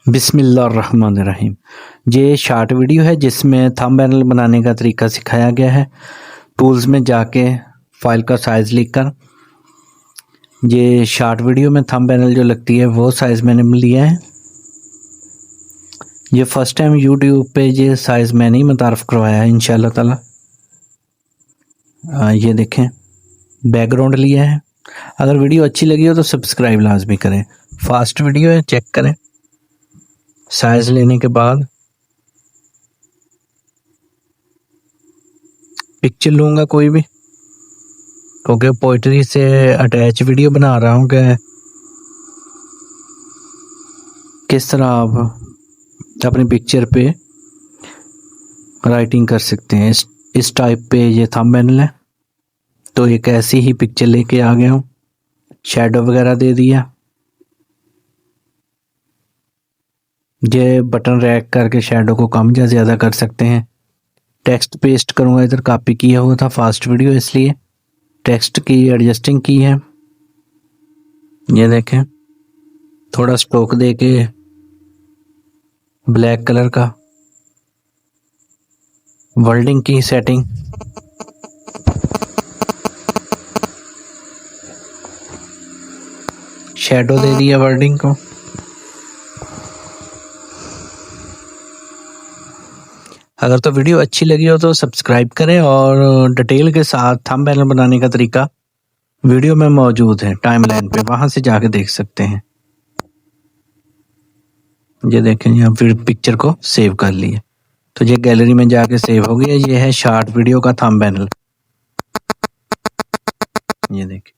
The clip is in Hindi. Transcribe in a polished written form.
बिस्मिल्लाहिर्रहमानिर्रहीम। ये शार्ट वीडियो है जिसमें थंबनेल बनाने का तरीका सिखाया गया है। टूल्स में जाके फाइल का साइज़ लिखकर ये शार्ट वीडियो में थंबनेल जो लगती है वो साइज़ मैंने लिया है। ये फर्स्ट टाइम यूट्यूब पे ये साइज़ मैंने ही मुतारफ़ करवाया है इंशाल्लाह ताला। ये देखें बैकग्राउंड लिया है। अगर वीडियो अच्छी लगी हो तो सब्सक्राइब लाजमी करें। फास्ट वीडियो है, चेक करें। साइज़ लेने के बाद पिक्चर लूँगा कोई भी, क्योंकि पोइट्री से अटैच वीडियो बना रहा हूँ कि किस तरह आप अपनी पिक्चर पे राइटिंग कर सकते हैं। इस टाइप पे ये थंबनेल है, तो एक ऐसी ही पिक्चर लेके आ गया हूँ। शैडो वगैरह दे दिया। ये बटन रैग करके शैडो को कम या ज़्यादा कर सकते हैं। टेक्स्ट पेस्ट करूँगा, इधर कॉपी किया हुआ था फास्ट वीडियो इसलिए टेक्स्ट की एडजस्टिंग की है। ये देखें थोड़ा स्ट्रोक दे के ब्लैक कलर का, वर्डिंग की सेटिंग, शैडो दे दिया वर्डिंग को। अगर तो वीडियो अच्छी लगी हो तो सब्सक्राइब करें और डिटेल के साथ थंबनेल बनाने का तरीका वीडियो में मौजूद है टाइमलाइन पे, वहां से जाके देख सकते हैं। ये देखें यहाँ फिर पिक्चर को सेव कर लिए, तो ये गैलरी में जाके सेव हो गया। ये है शॉर्ट वीडियो का थंबनेल। ये देखें।